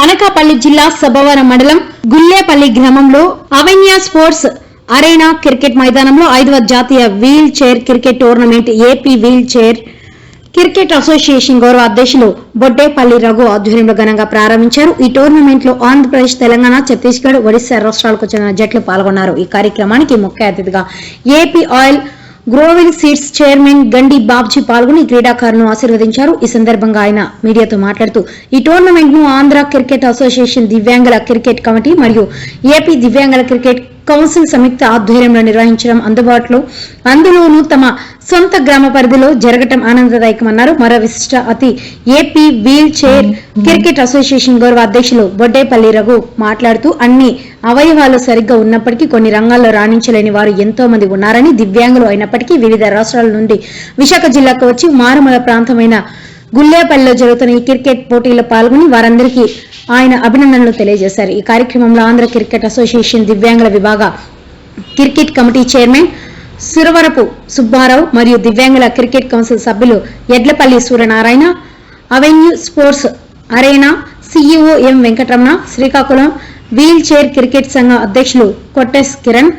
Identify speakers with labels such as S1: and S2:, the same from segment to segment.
S1: అనకాపల్లి జిల్లా సబ్బవరం మండలం గుల్లేపల్లి గ్రామంలో అవెన్యూ స్పోర్ట్స్ అరేనా క్రికెట్ మైదానంలో 5వ జాతీయ wheel chair cricket tournament AP wheel chair cricket association గౌరవ అధ్యక్షులు బొడ్డేపల్లి రఘు ఆధ్వర్యంలో ఘనంగా ప్రారంభించారు. ఈ టోర్నమెంట్ లో ఆంధ్రప్రదేశ్, తెలంగాణ, ఛత్తీస్గఢ్, ఒడిశా రాష్ట్రాలకు చెందిన జట్లు పాల్గొన్నారు. ఈ కార్యక్రమానికి ముఖ్య అతిథిగా AP oil growing seeds chairman గండి బాబ్జీ పాల్గొని క్రీడాకారులను ఆశీర్వదించారు. ఈ సందర్భంగా ఆయన మీడియాతో మాట్లాడుతూ ఈ టోర్నమెంట్ ను ఆంధ్ర క్రికెట్ అసోసియేషన్, దివ్యాంగుల క్రికెట్ కమిటీ మరియు ఏపీ దివ్యాంగుల క్రికెట్ కౌన్సిల్ సంయుక్త ఆధ్వర్యంలో నిర్వహించడం అందులోనూ తమ సొంత గ్రామ పరిధిలో జరగటం ఆనందదాయకమన్నారు. మరో విశిష్ట అతి AP wheel chair cricket association గౌరవ అధ్యక్షులు బొడ్డేపల్లి రఘు మాట్లాడుతూ అన్ని అవయవాలు సరిగ్గా ఉన్నప్పటికీ కొన్ని రంగాల్లో రాణించలేని వారు ఎంతో మంది ఉన్నారని, దివ్యాంగులు అయినప్పటికీ వివిధ రాష్ట్రాల నుండి విశాఖ జిల్లాకు వచ్చి మారుమూల ప్రాంతమైన గుల్లేపల్లిలో జరుగుతున్న ఈ క్రికెట్ పోటీలో పాల్గొని వారందరికీ ఆయన అభినందనలు తెలియజేశారు. ఈ కార్యక్రమంలో ఆంధ్ర క్రికెట్ అసోసియేషన్ దివ్యాంగుల విభాగ cricket committee chairman Suravarapu Subbarao మరియు దివ్యాంగుల క్రికెట్ కౌన్సిల్ సభ్యులు Edlapalli Suryanarayana, avenue sports arena CEO M Venkataramana, Srikakulam wheel chair cricket సంఘం అధ్యక్షులు కొట్టెస్ కిరణ్,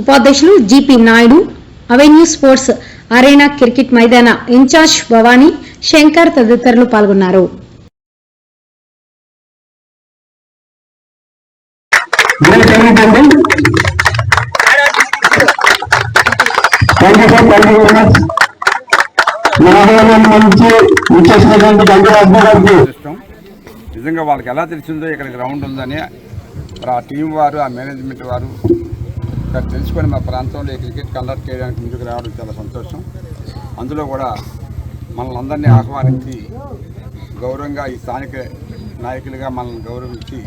S1: ఉపాధ్యక్షులు GP Naidu, avenue sports arena cricket మైదాన ఇన్ఛార్జ్ భవానీ, శంకర్ తదితరులు పాల్గొన్నారు.
S2: నిజంగా వాళ్ళకి ఎలా తెలిసిందో ఇక్కడ గ్రౌండ్ ఉందని ఆ టీం వారు, ఆ మేనేజ్మెంట్ వారు ఇక్కడ తెలుసుకొని మా ప్రాంతంలో ఈ క్రికెట్ కండక్ట్ చేయడానికి ముందుకు రావడం చాలా సంతోషం. అందులో కూడా మనల్ని అందరినీ ఆహ్వానించి గౌరవంగా ఈ స్థానిక నాయకులుగా మనల్ని గౌరవించి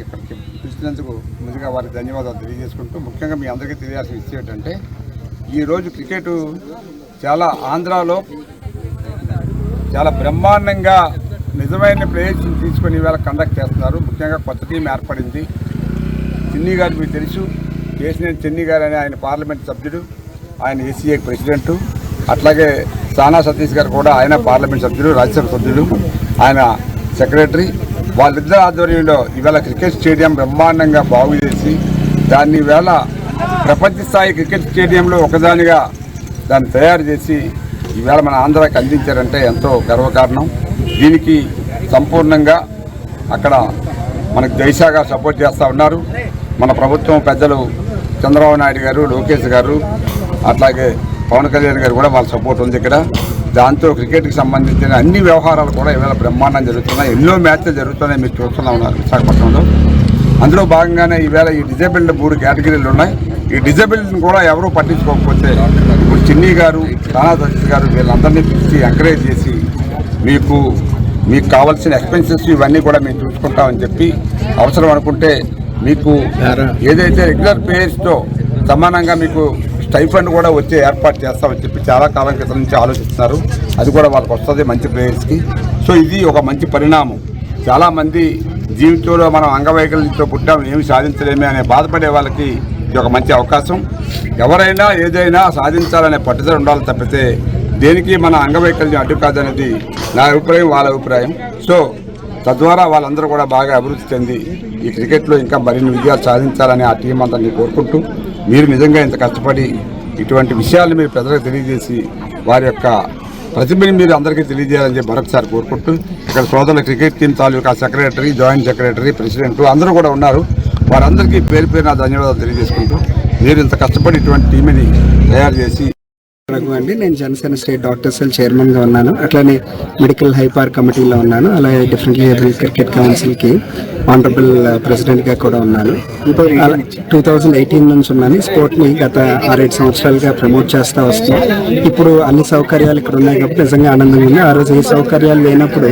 S2: ఇక్కడికి పిలిచినందుకు ముందుగా వారికి ధన్యవాదాలు తెలియజేసుకుంటూ, ముఖ్యంగా మీ అందరికీ తెలియాల్సిన విషయం ఏంటంటే ఈరోజు క్రికెట్ చాలా ఆంధ్రాలో చాలా బ్రహ్మాండంగా నిజమైన ప్లేయర్స్ని తీసుకొని ఇవాళ కండక్ట్ చేస్తున్నారు. ముఖ్యంగా కొత్త టీం ఏర్పడింది. చిన్ని గారు మీకు తెలుసు, కేసినేని చిన్ని గారు అని ఆయన పార్లమెంట్ సభ్యుడు, ఆయన ఏసీఏ ప్రెసిడెంటు. అట్లాగే సానా సతీష్ గారు కూడా ఆయన పార్లమెంట్ సభ్యుడు, రాజ్యసభ సభ్యుడు, ఆయన సెక్రటరీ. వాళ్ళిద్దరు ఆధ్వర్యంలో ఇవాళ క్రికెట్ స్టేడియం బ్రహ్మాండంగా బాగు చేసి దాన్ని ఇవాళ ప్రపంచ స్థాయి క్రికెట్ స్టేడియంలో ఒకదానిగా దాన్ని తయారు చేసి ఈవేళ మన ఆంధ్రాకి అందించారంటే ఎంతో గర్వకారణం. దీనికి సంపూర్ణంగా అక్కడ మనకు జైషాగా సపోర్ట్ చేస్తూ ఉన్నారు. మన ప్రభుత్వం పెద్దలు చంద్రబాబు నాయుడు గారు, లోకేష్ గారు, అట్లాగే పవన్ కళ్యాణ్ గారు కూడా వాళ్ళ సపోర్ట్ ఉంది ఇక్కడ. దాంతో క్రికెట్కి సంబంధించిన అన్ని వ్యవహారాలు కూడా ఇవాళ బ్రహ్మాండం జరుగుతున్నాయి. ఎన్నో మ్యాచ్లు జరుగుతున్నాయి, మీరు చూస్తూనే ఉన్నారు విశాఖపట్నంలో. అందులో భాగంగానే ఈవేళ ఈ డిజేబుల్డ్ 3 కేటగిరీలు ఉన్నాయి. ఈ డిజేబుల్డ్ని కూడా ఎవరూ పట్టించుకోకపోతే ఇప్పుడు చిన్ని గారు, రానా సతీష్ గారు వీళ్ళందరినీ పిలిచి ఎంకరేజ్ చేసి మీకు కావాల్సిన ఎక్స్పెన్సెస్ ఇవన్నీ కూడా మేము చూసుకుంటామని చెప్పి, అవసరం అనుకుంటే మీకు ఏదైతే రెగ్యులర్ ప్లేయర్స్తో సమానంగా మీకు స్టైఫండ్ కూడా వచ్చే ఏర్పాటు చేస్తామని చెప్పి చాలా కాలం క్రితం నుంచి ఆలోచిస్తున్నారు. అది కూడా వాళ్ళకి వస్తుంది మంచి ప్లేయర్స్కి. సో ఇది ఒక మంచి పరిణామం. చాలామంది జీవితంలో మనం అంగవైకల్యంతో పుట్టాం, ఏమి సాధించలేమే అనే బాధపడే వాళ్ళకి ఇది ఒక మంచి అవకాశం. ఎవరైనా ఏదైనా సాధించాలనే పట్టుదల ఉండాలి తప్పితే దేనికి మన అంగవైకల్యం అడ్డు కాదనేది నా అభిప్రాయం, వాళ్ళ అభిప్రాయం. సో తద్వారా వాళ్ళందరూ కూడా బాగా అభివృద్ధి చెంది ఈ క్రికెట్లో ఇంకా మరిన్ని విజయాలు సాధించాలని ఆ టీం అందరినీ కోరుకుంటూ, మీరు నిజంగా ఇంత కష్టపడి ఇటువంటి విషయాలను మీరు ప్రజలకు తెలియజేసి వారి యొక్క ప్రతిభని మీరు అందరికీ తెలియజేయాలని చెప్పి మరొకసారి కోరుకుంటూ, ఇక్కడ సోదరుల క్రికెట్ టీం తాలూకా సెక్రటరీ, జాయింట్ సెక్రటరీ, ప్రెసిడెంట్ అందరూ కూడా ఉన్నారు. వారందరికీ పేరు పేరు నా ధన్యవాదాలు తెలియజేసుకుంటూ, మీరు ఇంత కష్టపడి ఇటువంటి టీంని తయారు చేసి
S3: రఘు అండి. నేను జనసేన స్టేట్ డాక్టర్ సెల్ చైర్మన్గా ఉన్నాను. అట్లానే మెడికల్ హైపార్ కమిటీలో ఉన్నాను. అలాగే డిఫరెంట్లీ ఏబుల్ క్రికెట్ కౌన్సిల్కి ఆనరబుల్ ప్రెసిడెంట్గా కూడా ఉన్నాను. 2018 నుంచి ఉన్నాను. స్పోర్ట్ని గత 6-7 సంవత్సరాలుగా ప్రమోట్ చేస్తూ వస్తున్నాం. ఇప్పుడు అన్ని సౌకర్యాలు ఇక్కడ ఉన్నాయి కాబట్టి నిజంగా ఆనందంగా ఉంది. ఆ రోజు ఏ సౌకర్యాలు లేనప్పుడు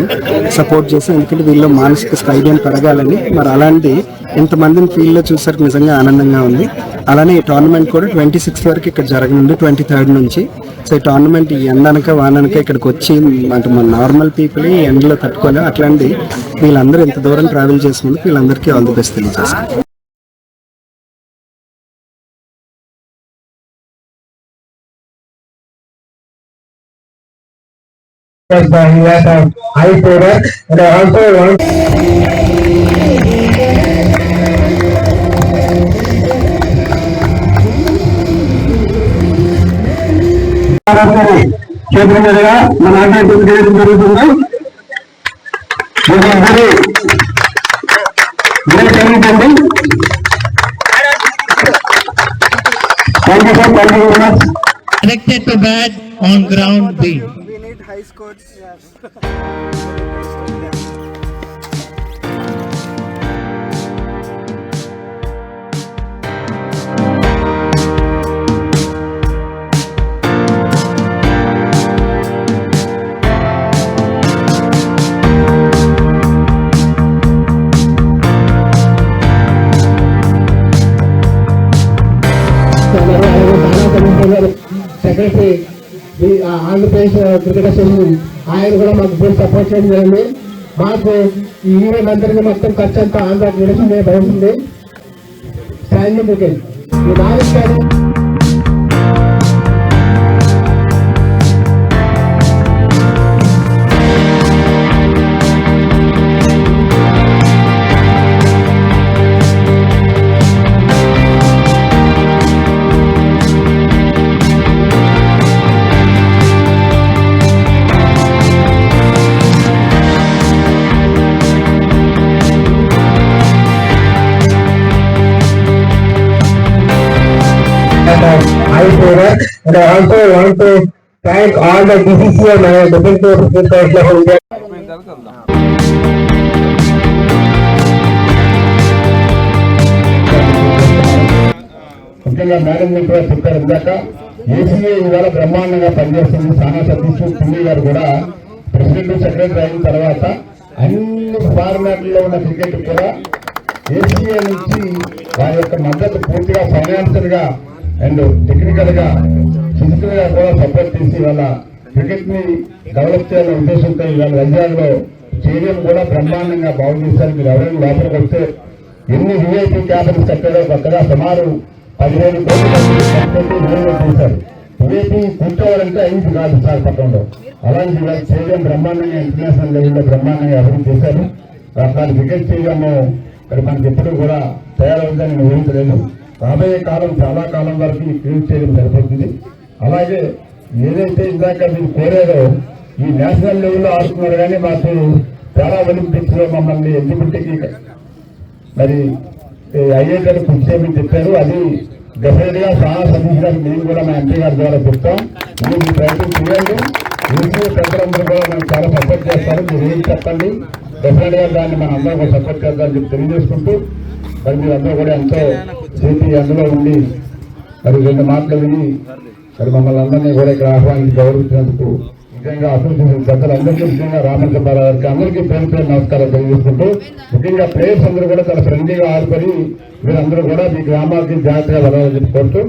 S3: సపోర్ట్ చేసి, ఎందుకంటే వీళ్ళు మానసిక స్థైర్యం పెరగాలని, మరి అలాంటి ఇంతమందిని ఫీల్డ్లో చూసరికి నిజంగా ఆనందంగా ఉంది. అలానే ఈ టోర్నమెంట్ కూడా 26 వరకు ఇక్కడ జరగనుంది, 23rd నుంచి. సో ఈ టోర్నమెంట్ ఈ ఎండనక వాననక ఇక్కడికి వచ్చి అంటే మన నార్మల్ పీపుల్ ఈ ఎండలో తట్టుకోలేము. అట్లాంటి వీళ్ళందరూ ఇంత దూరం ట్రావెల్ చేసినందుకు వీళ్ళందరికీ ఆల్ ది బెస్ట్ తెలియజేస్తాను.
S4: He has a high power and I also want చేతుల మీదుగా మన ఆటలు చేయడం జరుగుతుంది.
S5: Connected to bat on ground B.
S3: We need high scores.
S4: Secretary Andhra Pradesh cricket association ఆయన కూడా మాకు ఫుల్ సపోర్ట్ చేయడం జరిగింది. మాకు ఈ ఈవెంట్ అందరికీ మొత్తం ఖర్చు అంతా ఆంధ్ర క్రికెట్ మీద పడుతుంది. స్టాండింగ్ క్రికెట్ ఈ నాలుగు high power and I also want to thank all the DCC and different cricket players of India. ముఖ్యంగా మేనేజ్మెంట్ వారు చెప్పారు ఇందాక ఏసీఏ ఇవాళ బ్రహ్మాండంగా పనిచేస్తుంది. సానా సతీష్ పిల్లి గారు కూడా ప్రెసిడెంట్ సెక్రటరీ అయిన తర్వాత అన్ని ఫార్మాట్లలో ఉన్న క్రికెట్ కూడా ఏసీఏ నుంచి వారి యొక్క మద్దతు పూర్తిగా ఫైనాన్షియల్ గా అండ్ టెక్నికల్ గా ఫిజికల్ గా కూడా సపోర్ట్ చేసి వాళ్ళ క్రికెట్ ని డెవలప్ చేయాలనే ఉద్దేశంతో ఇవాళ వైజాగ్ లో స్టేడియం కూడా బ్రహ్మాండంగా బాగు చేశారు. మీరు ఎవరైనా లోపలికి వస్తే ఎన్ని విఐపీ క్యాబిన్స్ కట్టారో కొత్తగా సుమారు 15 కోట్లు చేశారు. విఐపీ కూర్చోవాలంటే 5 కాదు సార్ పట్టణంలో. అలాంటి ఇవాళ స్టేడియం బ్రహ్మాండంగా ఇంటర్నేషనల్ లెవెల్లో బ్రహ్మాండంగా అభివృద్ధి చేశారు. దాని క్రికెట్ స్టేడియం ఇక్కడ మనకి ఎప్పుడు కూడా తయారవుతుందని నేను ఊహించలేదు. రాబోయే కాలం చాలా కాలం వరకు క్రియేట్ చేయడం సరిపోతుంది. అలాగే ఏదైతే ఇందాక మీరు కోరారో ఈ నేషనల్ లెవెల్లో ఆడుతున్నారు కానీ మాకు పారా ఒలింపిక్స్ లో మమ్మల్ని ఎలిజిబిలిటీకి మరి అయ్యేటట్టు కృషి చేయమని చెప్పారు. అది డెఫినెట్ గా చాలా సతీష్ మేము కూడా మా ఎంపీ గారి ద్వారా చెప్తాం. మీరు ప్రయత్నం చేయండి. యూసీ పెద్దలందరూ కూడా మనకు చాలా సపోర్ట్ చేస్తారు. మీరు ఏం చెప్పండి, డెఫినెట్ గా దాన్ని మన అందరూ సపోర్ట్ చేద్దామని చెప్పి తెలియజేసుకుంటూ మరి మీరందరూ కూడా ఎంతో చేతి అందులో ఉండి మరి 2 మాటలు విని మరి మమ్మల్ని అందరినీ కూడా ఇక్కడ ఆహ్వానించి గౌరవించినందుకు ముఖ్యంగా అసోసియేషన్ పెద్దలందరికీ ముఖ్యంగా రామచంద్రరావు గారికి అందరికీ పేరు నమస్కారాలు తెలియజేసుకుంటూ ముఖ్యంగా ప్లేయర్స్ అందరూ కూడా చాలా ఫ్రెండ్లీగా ఆడుకొని మీరందరూ కూడా మీ గ్రామాలకి జాగ్రత్తగా వెళ్ళాలని చెప్పి కోరుతూ